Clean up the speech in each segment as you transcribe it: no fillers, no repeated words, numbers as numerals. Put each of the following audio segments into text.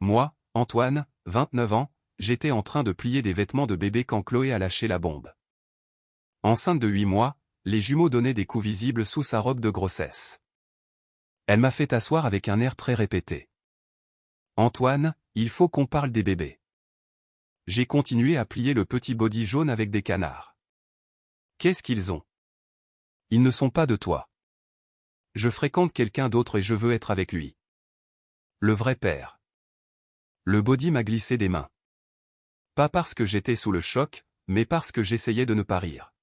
Moi, Antoine, 29 ans, j'étais en train de plier des vêtements de bébé quand Chloé a lâché la bombe. Enceinte de 8 mois, les jumeaux donnaient des coups visibles sous sa robe de grossesse. Elle m'a fait asseoir avec un air très répété. Antoine, il faut qu'on parle des bébés. J'ai continué à plier le petit body jaune avec des canards. Qu'est-ce qu'ils ont? Ils ne sont pas de toi. Je fréquente quelqu'un d'autre et je veux être avec lui. Le vrai père. Le body m'a glissé des mains. Pas parce que j'étais sous le choc, mais parce que j'essayais de ne pas rire.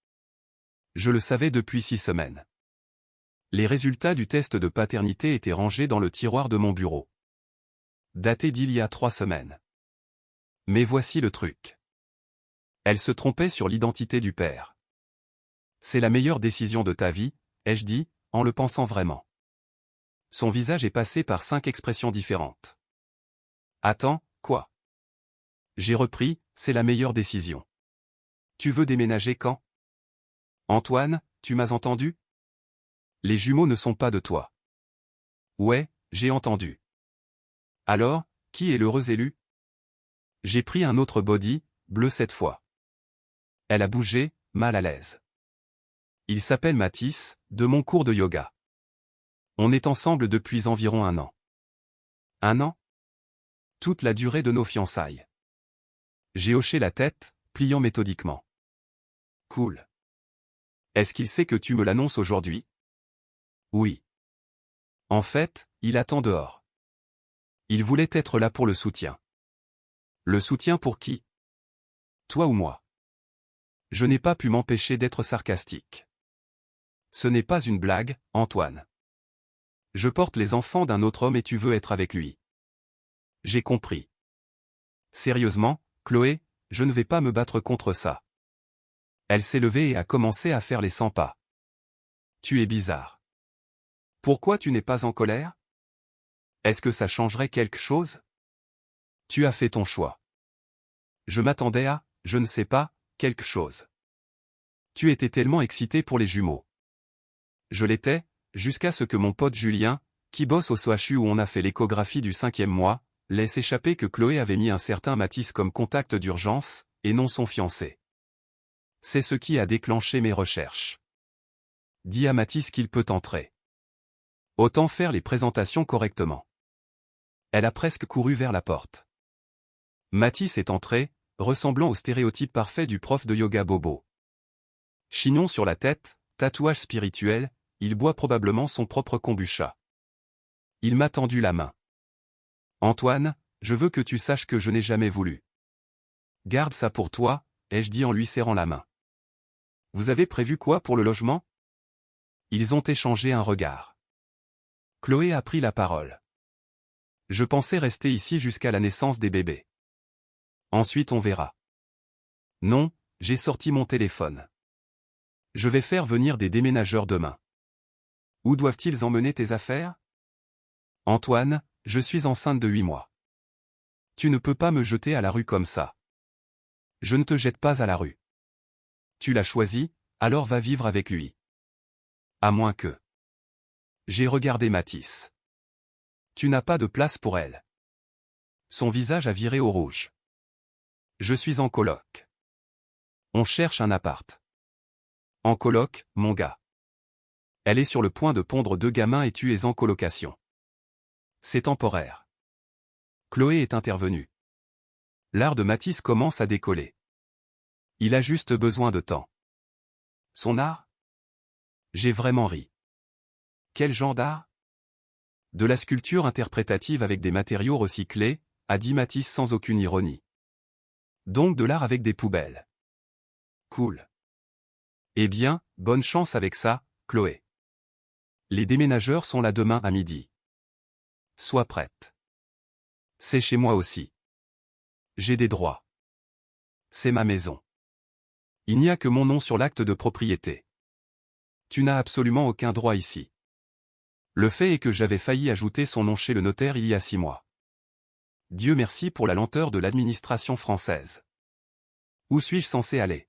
Je le savais depuis 6 semaines. Les résultats du test de paternité étaient rangés dans le tiroir de mon bureau. Daté d'il y a 3 semaines. Mais voici le truc. Elle se trompait sur l'identité du père. C'est la meilleure décision de ta vie, ai-je dit, en le pensant vraiment. Son visage est passé par 5 expressions différentes. Attends, quoi? J'ai repris, c'est la meilleure décision. Tu veux déménager quand? Antoine, tu m'as entendu? Les jumeaux ne sont pas de toi. Ouais, j'ai entendu. Alors, qui est l'heureux élu? J'ai pris un autre body, bleu cette fois. Elle a bougé, mal à l'aise. Il s'appelle Mathis, de mon cours de yoga. On est ensemble depuis environ 1 an. 1 an? Toute la durée de nos fiançailles. J'ai hoché la tête, pliant méthodiquement. Cool. Est-ce qu'il sait que tu me l'annonces aujourd'hui? Oui. En fait, il attend dehors. Il voulait être là pour le soutien. Le soutien pour qui? Toi ou moi? Je n'ai pas pu m'empêcher d'être sarcastique. Ce n'est pas une blague, Antoine. Je porte les enfants d'un autre homme et tu veux être avec lui. J'ai compris. Sérieusement, Chloé, je ne vais pas me battre contre ça. Elle s'est levée et a commencé à faire les 100 pas. Tu es bizarre. Pourquoi tu n'es pas en colère? Est-ce que ça changerait quelque chose? Tu as fait ton choix. Je m'attendais à, je ne sais pas, quelque chose. Tu étais tellement excité pour les jumeaux. Je l'étais, jusqu'à ce que mon pote Julien, qui bosse au CHU où on a fait l'échographie du 5e mois, laisse échapper que Chloé avait mis un certain Mathis comme contact d'urgence, et non son fiancé. C'est ce qui a déclenché mes recherches. Dis à Mathis qu'il peut entrer. Autant faire les présentations correctement. Elle a presque couru vers la porte. Mathis est entré, ressemblant au stéréotype parfait du prof de yoga bobo. Chignon sur la tête, tatouage spirituel, il boit probablement son propre kombucha. Il m'a tendu la main. Antoine, je veux que tu saches que je n'ai jamais voulu. Garde ça pour toi, ai-je dit en lui serrant la main. Vous avez prévu quoi pour le logement? Ils ont échangé un regard. Chloé a pris la parole. Je pensais rester ici jusqu'à la naissance des bébés. Ensuite on verra. Non, j'ai sorti mon téléphone. Je vais faire venir des déménageurs demain. Où doivent-ils emmener tes affaires? Antoine, je suis enceinte de 8 mois. Tu ne peux pas me jeter à la rue comme ça. Je ne te jette pas à la rue. Tu l'as choisi, alors va vivre avec lui. À moins que... J'ai regardé Mathis. Tu n'as pas de place pour elle. Son visage a viré au rouge. Je suis en coloc. On cherche un appart. En coloc, mon gars. Elle est sur le point de pondre 2 gamins et tu es en colocation. C'est temporaire. Chloé est intervenue. L'art de Mathis commence à décoller. Il a juste besoin de temps. Son art? J'ai vraiment ri. Quel genre d'art? De la sculpture interprétative avec des matériaux recyclés, a dit Mathis sans aucune ironie. Donc de l'art avec des poubelles. Cool. Eh bien, bonne chance avec ça, Chloé. Les déménageurs sont là demain à midi. Sois prête. C'est chez moi aussi. J'ai des droits. C'est ma maison. Il n'y a que mon nom sur l'acte de propriété. Tu n'as absolument aucun droit ici. Le fait est que j'avais failli ajouter son nom chez le notaire il y a 6 mois. Dieu merci pour la lenteur de l'administration française. Où suis-je censé aller?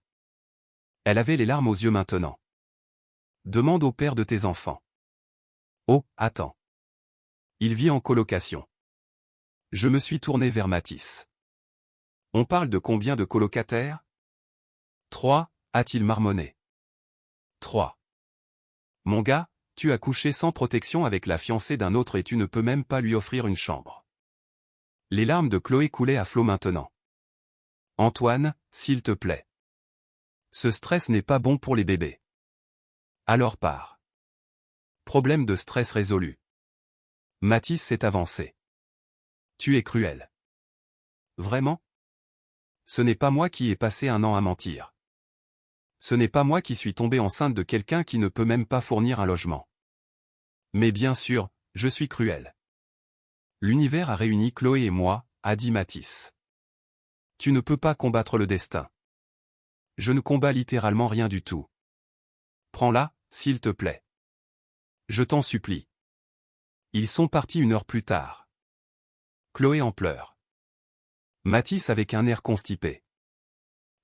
Elle avait les larmes aux yeux maintenant. Demande au père de tes enfants. Oh, attends. Il vit en colocation. Je me suis tourné vers Mathis. On parle de combien de colocataires? 3, a-t-il marmonné. 3. Mon gars, tu as couché sans protection avec la fiancée d'un autre et tu ne peux même pas lui offrir une chambre. Les larmes de Chloé coulaient à flot maintenant. Antoine, s'il te plaît. Ce stress n'est pas bon pour les bébés. Alors pars. Problème de stress résolu. Mathis s'est avancé. Tu es cruel. Vraiment? Ce n'est pas moi qui ai passé un an à mentir. Ce n'est pas moi qui suis tombé enceinte de quelqu'un qui ne peut même pas fournir un logement. Mais bien sûr, je suis cruel. L'univers a réuni Chloé et moi, a dit Mathis. Tu ne peux pas combattre le destin. Je ne combats littéralement rien du tout. Prends-la, s'il te plaît. Je t'en supplie. Ils sont partis 1 heure plus tard. Chloé en pleure. Mathis avec un air constipé.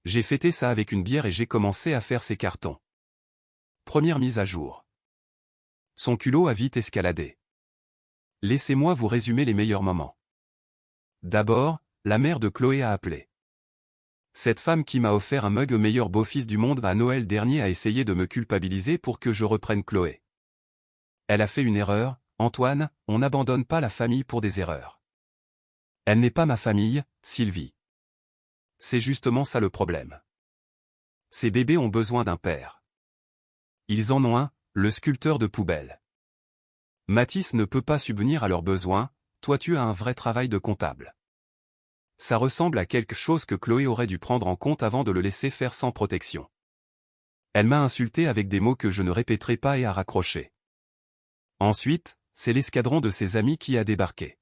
J'ai fêté ça avec une bière et j'ai commencé à faire ses cartons. Première mise à jour. Son culot a vite escaladé. Laissez-moi vous résumer les meilleurs moments. D'abord, la mère de Chloé a appelé. Cette femme qui m'a offert un mug meilleur beau-fils du monde à Noël dernier a essayé de me culpabiliser pour que je reprenne Chloé. Elle a fait une erreur, Antoine, on n'abandonne pas la famille pour des erreurs. Elle n'est pas ma famille, Sylvie. C'est justement ça le problème. Ces bébés ont besoin d'un père. Ils en ont un, le sculpteur de poubelle. Mathis ne peut pas subvenir à leurs besoins, toi tu as un vrai travail de comptable. Ça ressemble à quelque chose que Chloé aurait dû prendre en compte avant de le laisser faire sans protection. Elle m'a insulté avec des mots que je ne répéterai pas et a raccroché. Ensuite, c'est l'escadron de ses amis qui a débarqué.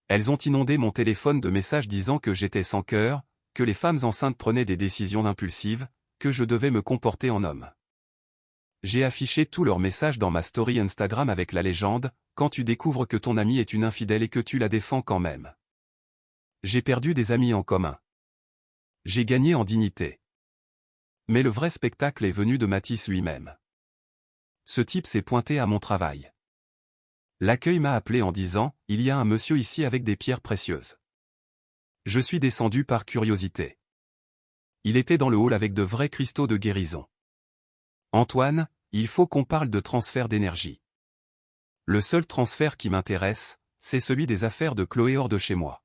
Elles ont inondé mon téléphone de messages disant que j'étais sans cœur, que les femmes enceintes prenaient des décisions impulsives, que je devais me comporter en homme. J'ai affiché tous leurs messages dans ma story Instagram avec la légende, quand tu découvres que ton ami est une infidèle et que tu la défends quand même. J'ai perdu des amis en commun. J'ai gagné en dignité. Mais le vrai spectacle est venu de Mathis lui-même. Ce type s'est pointé à mon travail. L'accueil m'a appelé en disant, il y a un monsieur ici avec des pierres précieuses. Je suis descendu par curiosité. Il était dans le hall avec de vrais cristaux de guérison. Antoine, il faut qu'on parle de transfert d'énergie. Le seul transfert qui m'intéresse, c'est celui des affaires de Chloé hors de chez moi.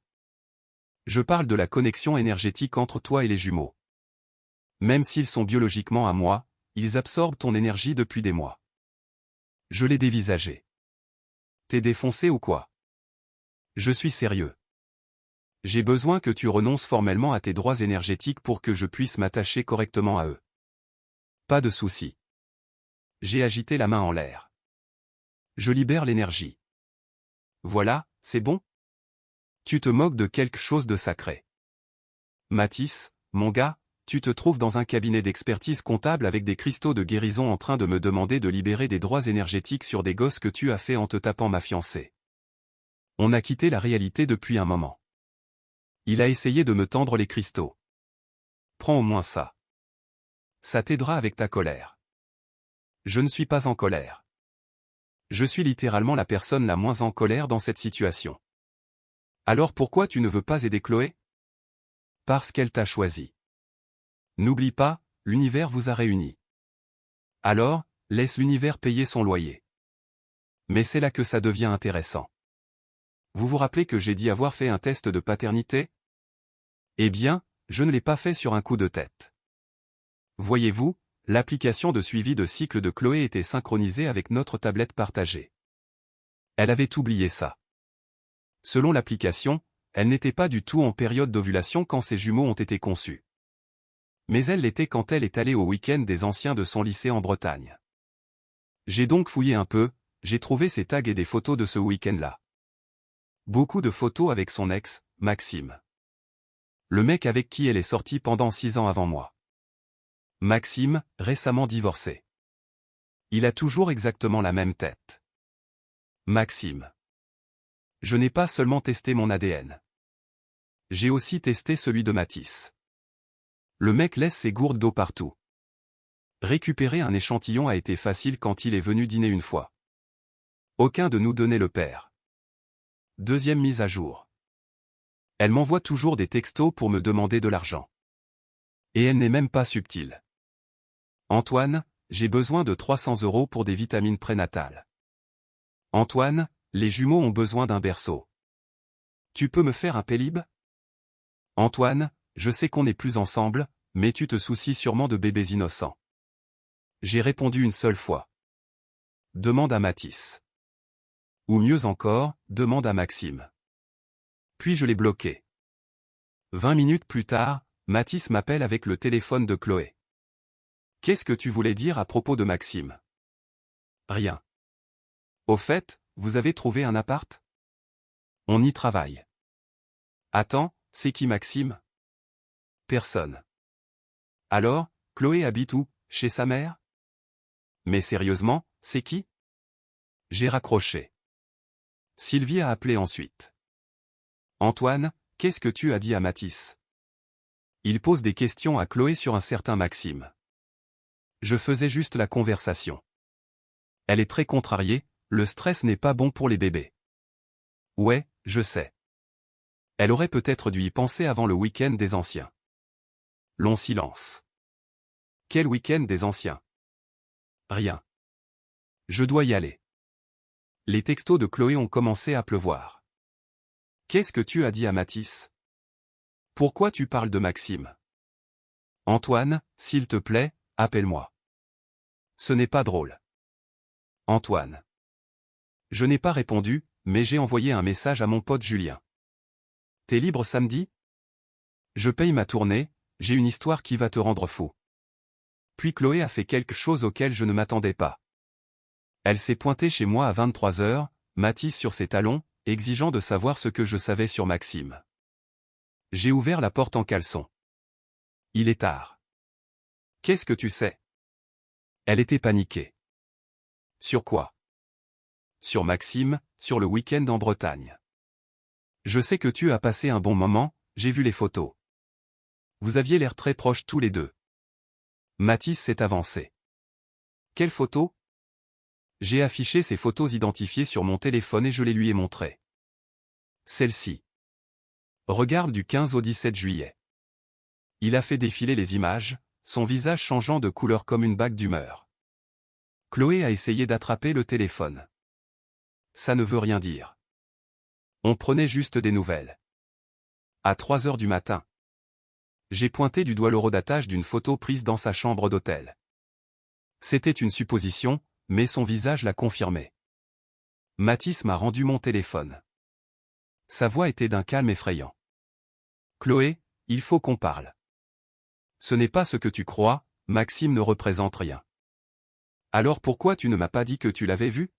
Je parle de la connexion énergétique entre toi et les jumeaux. Même s'ils sont biologiquement à moi, ils absorbent ton énergie depuis des mois. Je l'ai dévisagé. T'es défoncé ou quoi? Je suis sérieux. J'ai besoin que tu renonces formellement à tes droits énergétiques pour que je puisse m'attacher correctement à eux. Pas de souci. J'ai agité la main en l'air. Je libère l'énergie. Voilà, c'est bon? Tu te moques de quelque chose de sacré. Mathis, mon gars, tu te trouves dans un cabinet d'expertise comptable avec des cristaux de guérison en train de me demander de libérer des droits énergétiques sur des gosses que tu as fait en te tapant ma fiancée. On a quitté la réalité depuis un moment. Il a essayé de me tendre les cristaux. Prends au moins ça. Ça t'aidera avec ta colère. Je ne suis pas en colère. Je suis littéralement la personne la moins en colère dans cette situation. Alors pourquoi tu ne veux pas aider Chloé? Parce qu'elle t'a choisi. N'oublie pas, l'univers vous a réunis. Alors, laisse l'univers payer son loyer. Mais c'est là que ça devient intéressant. Vous vous rappelez que j'ai dit avoir fait un test de paternité? Eh bien, je ne l'ai pas fait sur un coup de tête. Voyez-vous, l'application de suivi de cycle de Chloé était synchronisée avec notre tablette partagée. Elle avait oublié ça. Selon l'application, elle n'était pas du tout en période d'ovulation quand ses jumeaux ont été conçus. Mais elle l'était quand elle est allée au week-end des anciens de son lycée en Bretagne. J'ai donc fouillé un peu, j'ai trouvé ses tags et des photos de ce week-end-là. Beaucoup de photos avec son ex, Maxime. Le mec avec qui elle est sortie pendant 6 ans avant moi. Maxime, récemment divorcé. Il a toujours exactement la même tête. Maxime. Je n'ai pas seulement testé mon ADN. J'ai aussi testé celui de Mathis. Le mec laisse ses gourdes d'eau partout. Récupérer un échantillon a été facile quand il est venu dîner une fois. Aucun de nous donnait le père. Deuxième mise à jour. Elle m'envoie toujours des textos pour me demander de l'argent. Et elle n'est même pas subtile. Antoine, j'ai besoin de 300 € pour des vitamines prénatales. Antoine, les jumeaux ont besoin d'un berceau. Tu peux me faire un Pélib? Antoine, je sais qu'on n'est plus ensemble, mais tu te soucies sûrement de bébés innocents. J'ai répondu une seule fois. Demande à Mathis. Ou mieux encore, demande à Maxime. Puis je l'ai bloqué. 20 minutes plus tard, Mathis m'appelle avec le téléphone de Chloé. Qu'est-ce que tu voulais dire à propos de Maxime? Rien. Au fait, vous avez trouvé un appart? On y travaille. Attends, c'est qui Maxime? Personne. Alors, Chloé habite où, chez sa mère? Mais sérieusement, c'est qui? J'ai raccroché. Sylvie a appelé ensuite. Antoine, qu'est-ce que tu as dit à Mathis? Il pose des questions à Chloé sur un certain Maxime. Je faisais juste la conversation. Elle est très contrariée, le stress n'est pas bon pour les bébés. Ouais, je sais. Elle aurait peut-être dû y penser avant le week-end des anciens. Long silence. Quel week-end des anciens? Rien. Je dois y aller. Les textos de Chloé ont commencé à pleuvoir. Qu'est-ce que tu as dit à Mathis? Pourquoi tu parles de Maxime? Antoine, s'il te plaît, appelle-moi. Ce n'est pas drôle. Antoine. Je n'ai pas répondu, mais j'ai envoyé un message à mon pote Julien. T'es libre samedi? Je paye ma tournée, j'ai une histoire qui va te rendre fou. Puis Chloé a fait quelque chose auquel je ne m'attendais pas. Elle s'est pointée chez moi à 23 h, Mathis sur ses talons, exigeant de savoir ce que je savais sur Maxime. J'ai ouvert la porte en caleçon. Il est tard. Qu'est-ce que tu sais? Elle était paniquée. Sur quoi? Sur Maxime, sur le week-end en Bretagne. Je sais que tu as passé un bon moment, j'ai vu les photos. Vous aviez l'air très proches tous les deux. Mathis s'est avancé. Quelle photo? J'ai affiché ces photos identifiées sur mon téléphone et je les lui ai montrées. Celle-ci. Regarde du 15 au 17 juillet. Il a fait défiler les images, son visage changeant de couleur comme une bague d'humeur. Chloé a essayé d'attraper le téléphone. Ça ne veut rien dire. On prenait juste des nouvelles. À 3 h du matin. J'ai pointé du doigt l'horodatage d'une photo prise dans sa chambre d'hôtel. C'était une supposition, mais son visage l'a confirmé. Mathis m'a rendu mon téléphone. Sa voix était d'un calme effrayant. Chloé, il faut qu'on parle. Ce n'est pas ce que tu crois, Maxime ne représente rien. Alors pourquoi tu ne m'as pas dit que tu l'avais vu?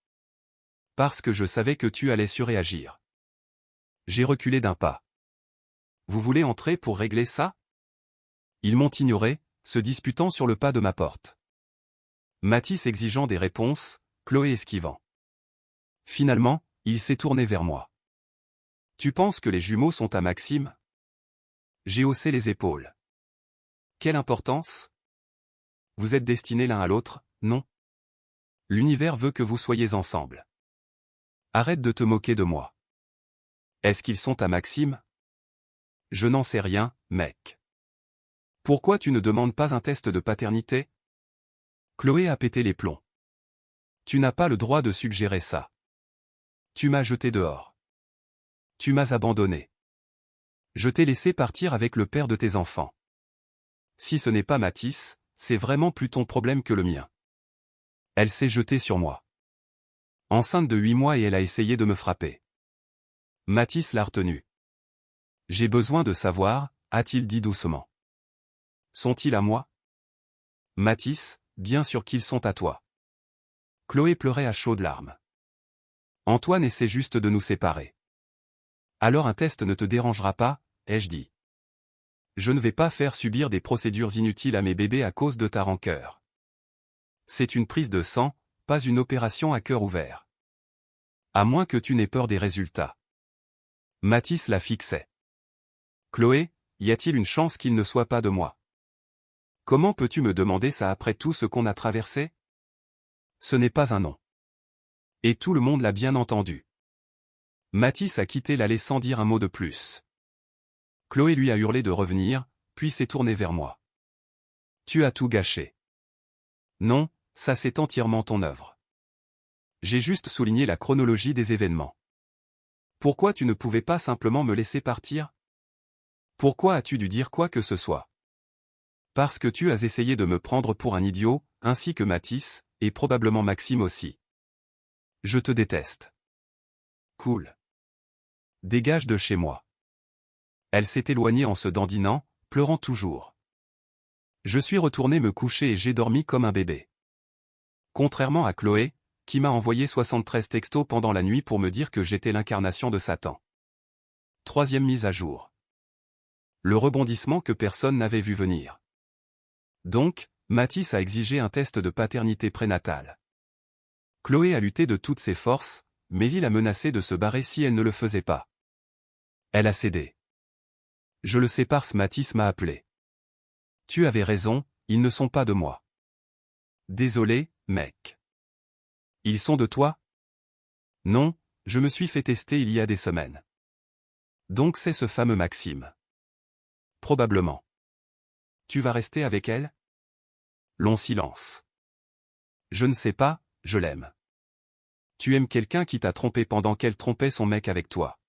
Parce que je savais que tu allais surréagir. J'ai reculé d'un pas. Vous voulez entrer pour régler ça? Ils m'ont ignoré, se disputant sur le pas de ma porte. Mathis exigeant des réponses, Chloé esquivant. Finalement, il s'est tourné vers moi. Tu penses que les jumeaux sont à Maxime? J'ai haussé les épaules. Quelle importance? Vous êtes destinés l'un à l'autre, non? L'univers veut que vous soyez ensemble. Arrête de te moquer de moi. Est-ce qu'ils sont à Maxime? Je n'en sais rien, mec. Pourquoi tu ne demandes pas un test de paternité? Chloé a pété les plombs. Tu n'as pas le droit de suggérer ça. Tu m'as jeté dehors. Tu m'as abandonné. Je t'ai laissé partir avec le père de tes enfants. Si ce n'est pas Mathis, c'est vraiment plus ton problème que le mien. Elle s'est jetée sur moi. Enceinte de 8 mois et elle a essayé de me frapper. Mathis l'a retenue. J'ai besoin de savoir, a-t-il dit doucement. Sont-ils à moi? Mathis, bien sûr qu'ils sont à toi. Chloé pleurait à chaudes larmes. Antoine essaie juste de nous séparer. Alors un test ne te dérangera pas, ai-je dit. Je ne vais pas faire subir des procédures inutiles à mes bébés à cause de ta rancœur. C'est une prise de sang, pas une opération à cœur ouvert. À moins que tu n'aies peur des résultats. Mathis la fixait. Chloé, y a-t-il une chance qu'il ne soit pas de moi? Comment peux-tu me demander ça après tout ce qu'on a traversé? Ce n'est pas un non. Et tout le monde l'a bien entendu. Mathis a quitté l'allée sans dire un mot de plus. Chloé lui a hurlé de revenir, puis s'est tournée vers moi. Tu as tout gâché. Non, ça c'est entièrement ton œuvre. J'ai juste souligné la chronologie des événements. Pourquoi tu ne pouvais pas simplement me laisser partir? Pourquoi as-tu dû dire quoi que ce soit? Parce que tu as essayé de me prendre pour un idiot, ainsi que Mathis, et probablement Maxime aussi. Je te déteste. Cool. Dégage de chez moi. Elle s'est éloignée en se dandinant, pleurant toujours. Je suis retourné me coucher et j'ai dormi comme un bébé. Contrairement à Chloé, qui m'a envoyé 73 textos pendant la nuit pour me dire que j'étais l'incarnation de Satan. 3e mise à jour. Le rebondissement que personne n'avait vu venir. Donc, Mathis a exigé un test de paternité prénatale. Chloé a lutté de toutes ses forces, mais il a menacé de se barrer si elle ne le faisait pas. Elle a cédé. Je le sais parce Mathis m'a appelé. Tu avais raison, ils ne sont pas de moi. Désolé, mec. Ils sont de toi? Non, je me suis fait tester il y a des semaines. Donc c'est ce fameux Maxime. Probablement. Tu vas rester avec elle? Long silence. Je ne sais pas, je l'aime. Tu aimes quelqu'un qui t'a trompé pendant qu'elle trompait son mec avec toi.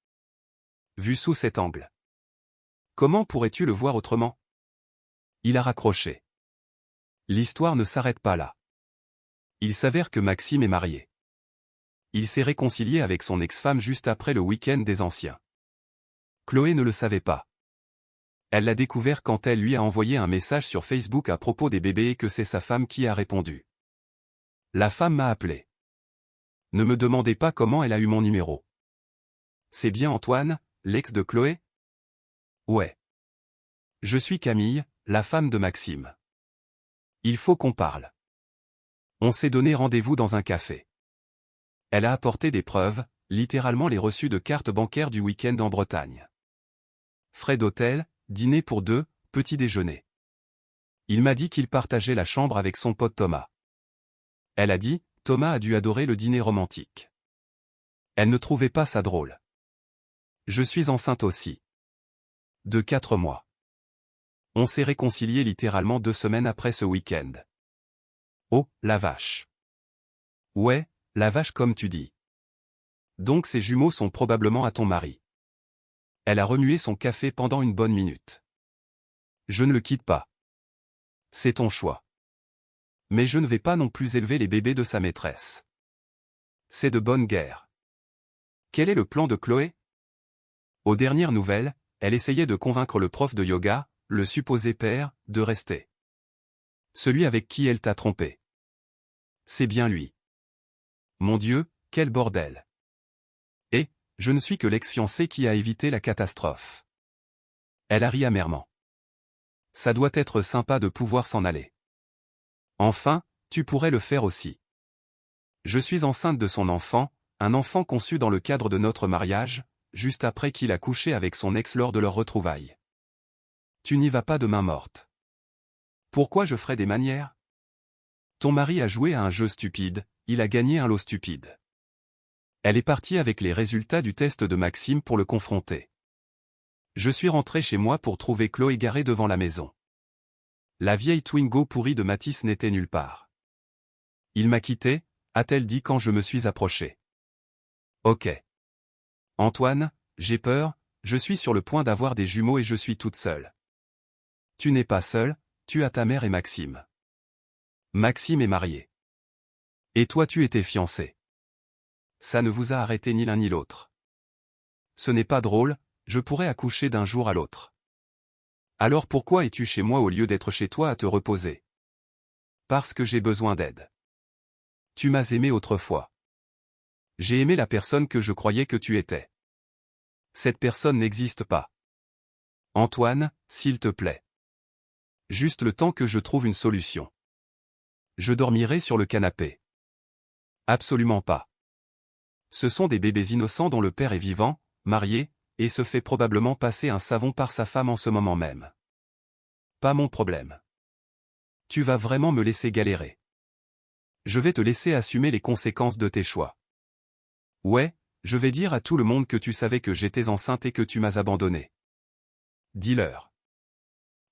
Vu sous cet angle. Comment pourrais-tu le voir autrement? Il a raccroché. L'histoire ne s'arrête pas là. Il s'avère que Maxime est marié. Il s'est réconcilié avec son ex-femme juste après le week-end des anciens. Chloé ne le savait pas. Elle l'a découvert quand elle lui a envoyé un message sur Facebook à propos des bébés et que c'est sa femme qui a répondu. La femme m'a appelé. Ne me demandez pas comment elle a eu mon numéro. C'est bien Antoine, l'ex de Chloé? Ouais. Je suis Camille, la femme de Maxime. Il faut qu'on parle. On s'est donné rendez-vous dans un café. Elle a apporté des preuves, littéralement les reçus de cartes bancaires du week-end en Bretagne. Frais d'hôtel, dîner pour deux, petit déjeuner. Il m'a dit qu'il partageait la chambre avec son pote Thomas. Elle a dit, Thomas a dû adorer le dîner romantique. Elle ne trouvait pas ça drôle. Je suis enceinte aussi. De 4 mois. On s'est réconciliés littéralement 2 semaines après ce week-end. Oh, la vache. Ouais, la vache comme tu dis. Donc ces jumeaux sont probablement à ton mari. Elle a remué son café pendant une bonne minute. Je ne le quitte pas. C'est ton choix. Mais je ne vais pas non plus élever les bébés de sa maîtresse. C'est de bonne guerre. Quel est le plan de Chloé? Aux dernières nouvelles, elle essayait de convaincre le prof de yoga, le supposé père, de rester. Celui avec qui elle t'a trompé. C'est bien lui. Mon Dieu, quel bordel. Et, je ne suis que l'ex-fiancé qui a évité la catastrophe. Elle a ri amèrement. Ça doit être sympa de pouvoir s'en aller. Enfin, tu pourrais le faire aussi. Je suis enceinte de son enfant, un enfant conçu dans le cadre de notre mariage, juste après qu'il a couché avec son ex lors de leur retrouvailles. Tu n'y vas pas de main morte. Pourquoi je ferais des manières? Ton mari a joué à un jeu stupide, il a gagné un lot stupide. Elle est partie avec les résultats du test de Maxime pour le confronter. Je suis rentré chez moi pour trouver Chloé garée devant la maison. La vieille Twingo pourrie de Mathis n'était nulle part. Il m'a quitté, a-t-elle dit quand je me suis approché. Ok. Antoine, j'ai peur, je suis sur le point d'avoir des jumeaux et je suis toute seule. Tu n'es pas seule, tu as ta mère et Maxime. Maxime est marié. Et toi tu étais fiancé. Ça ne vous a arrêté ni l'un ni l'autre. Ce n'est pas drôle, je pourrais accoucher d'un jour à l'autre. Alors pourquoi es-tu chez moi au lieu d'être chez toi à te reposer? Parce que j'ai besoin d'aide. Tu m'as aimé autrefois. J'ai aimé la personne que je croyais que tu étais. Cette personne n'existe pas. Antoine, s'il te plaît. Juste le temps que je trouve une solution. Je dormirai sur le canapé. Absolument pas. Ce sont des bébés innocents dont le père est vivant, marié, et se fait probablement passer un savon par sa femme en ce moment même. Pas mon problème. Tu vas vraiment me laisser galérer. Je vais te laisser assumer les conséquences de tes choix. Ouais, je vais dire à tout le monde que tu savais que j'étais enceinte et que tu m'as abandonné. dis-leur.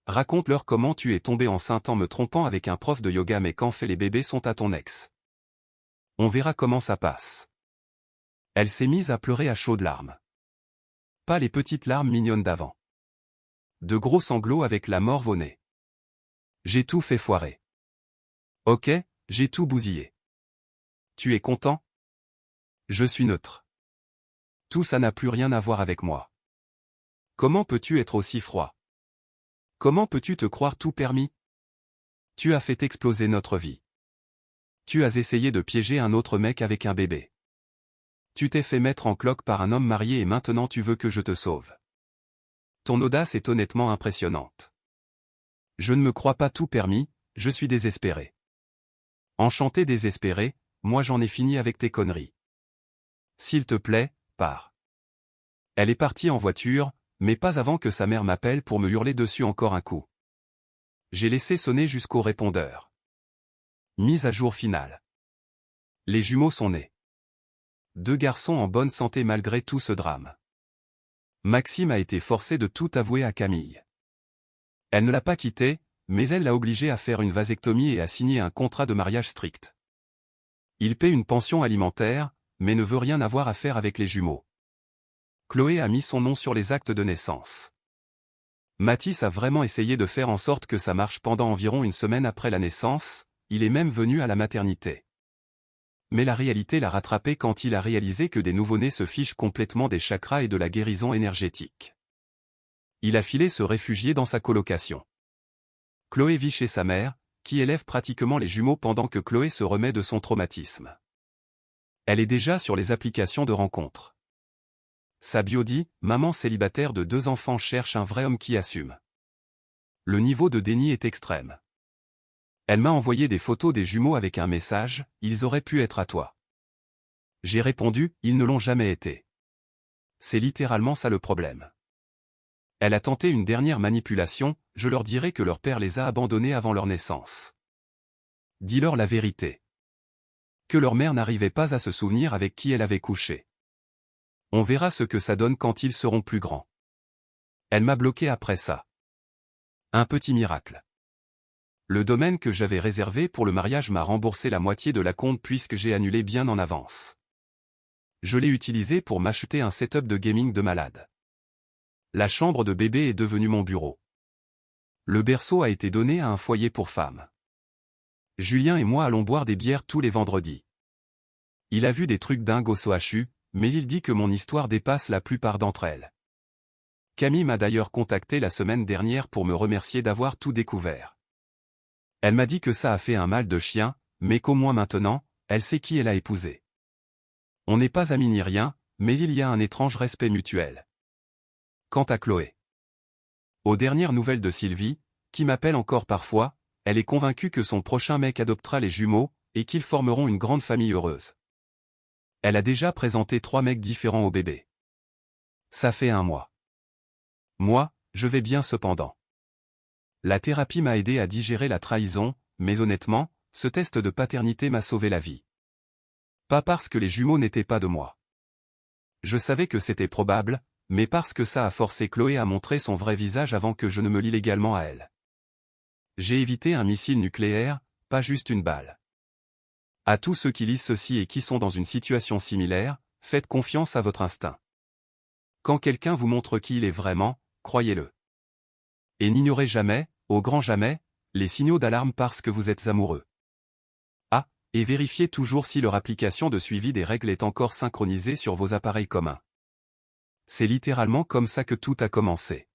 Raconte-leur comment tu es tombée enceinte en me trompant avec un prof de yoga mais qu'en fait les bébés sont à ton ex. On verra comment ça passe. Elle s'est mise à pleurer à chaudes larmes. Pas les petites larmes mignonnes d'avant. De gros sanglots avec la morve au nez. J'ai tout fait foirer. Ok, j'ai tout bousillé. Tu es content? Je suis neutre. Tout ça n'a plus rien à voir avec moi. Comment peux-tu être aussi froid? Comment peux-tu te croire tout permis? Tu as fait exploser notre vie. Tu as essayé de piéger un autre mec avec un bébé. Tu t'es fait mettre en cloque par un homme marié et maintenant tu veux que je te sauve. Ton audace est honnêtement impressionnante. Je ne me crois pas tout permis, je suis désespéré. Enchanté désespéré, moi j'en ai fini avec tes conneries. S'il te plaît, pars. Elle est partie en voiture, mais pas avant que sa mère m'appelle pour me hurler dessus encore un coup. J'ai laissé sonner jusqu'au répondeur. Mise à jour finale. Les jumeaux sont nés. 2 garçons en bonne santé malgré tout ce drame. Maxime a été forcé de tout avouer à Camille. Elle ne l'a pas quitté, mais elle l'a obligé à faire une vasectomie et à signer un contrat de mariage strict. Il paie une pension alimentaire, mais ne veut rien avoir à faire avec les jumeaux. Chloé a mis son nom sur les actes de naissance. Mathis a vraiment essayé de faire en sorte que ça marche pendant environ une semaine après la naissance, il est même venu à la maternité. Mais la réalité l'a rattrapé quand il a réalisé que des nouveau-nés se fichent complètement des chakras et de la guérison énergétique. Il a filé se réfugier dans sa colocation. Chloé vit chez sa mère, qui élève pratiquement les jumeaux pendant que Chloé se remet de son traumatisme. Elle est déjà sur les applications de rencontres. Sa bio dit, maman célibataire de 2 enfants cherche un vrai homme qui assume. Le niveau de déni est extrême. Elle m'a envoyé des photos des jumeaux avec un message, ils auraient pu être à toi. J'ai répondu, ils ne l'ont jamais été. C'est littéralement ça le problème. Elle a tenté une dernière manipulation, je leur dirai que leur père les a abandonnés avant leur naissance. Dis-leur la vérité. Que leur mère n'arrivait pas à se souvenir avec qui elle avait couché. On verra ce que ça donne quand ils seront plus grands. Elle m'a bloqué après ça. Un petit miracle. Le domaine que j'avais réservé pour le mariage m'a remboursé la moitié de la compte puisque j'ai annulé bien en avance. Je l'ai utilisé pour m'acheter un setup de gaming de malade. La chambre de bébé est devenue mon bureau. Le berceau a été donné à un foyer pour femmes. Julien et moi allons boire des bières tous les vendredis. Il a vu des trucs dingues au SOHU, mais il dit que mon histoire dépasse la plupart d'entre elles. Camille m'a d'ailleurs contacté la semaine dernière pour me remercier d'avoir tout découvert. Elle m'a dit que ça a fait un mal de chien, mais qu'au moins maintenant, elle sait qui elle a épousé. On n'est pas amis ni rien, mais il y a un étrange respect mutuel. Quant à Chloé. Aux dernières nouvelles de Sylvie, qui m'appelle encore parfois, elle est convaincue que son prochain mec adoptera les jumeaux, et qu'ils formeront une grande famille heureuse. Elle a déjà présenté 3 mecs différents au bébé. Ça fait 1 mois. Moi, je vais bien cependant. La thérapie m'a aidé à digérer la trahison, mais honnêtement, ce test de paternité m'a sauvé la vie. Pas parce que les jumeaux n'étaient pas de moi. Je savais que c'était probable, mais parce que ça a forcé Chloé à montrer son vrai visage avant que je ne me lie légalement à elle. J'ai évité un missile nucléaire, pas juste une balle. À tous ceux qui lisent ceci et qui sont dans une situation similaire, faites confiance à votre instinct. Quand quelqu'un vous montre qui il est vraiment, croyez-le. Et n'ignorez jamais, au grand jamais, les signaux d'alarme parce que vous êtes amoureux. Ah, et vérifiez toujours si leur application de suivi des règles est encore synchronisée sur vos appareils communs. C'est littéralement comme ça que tout a commencé.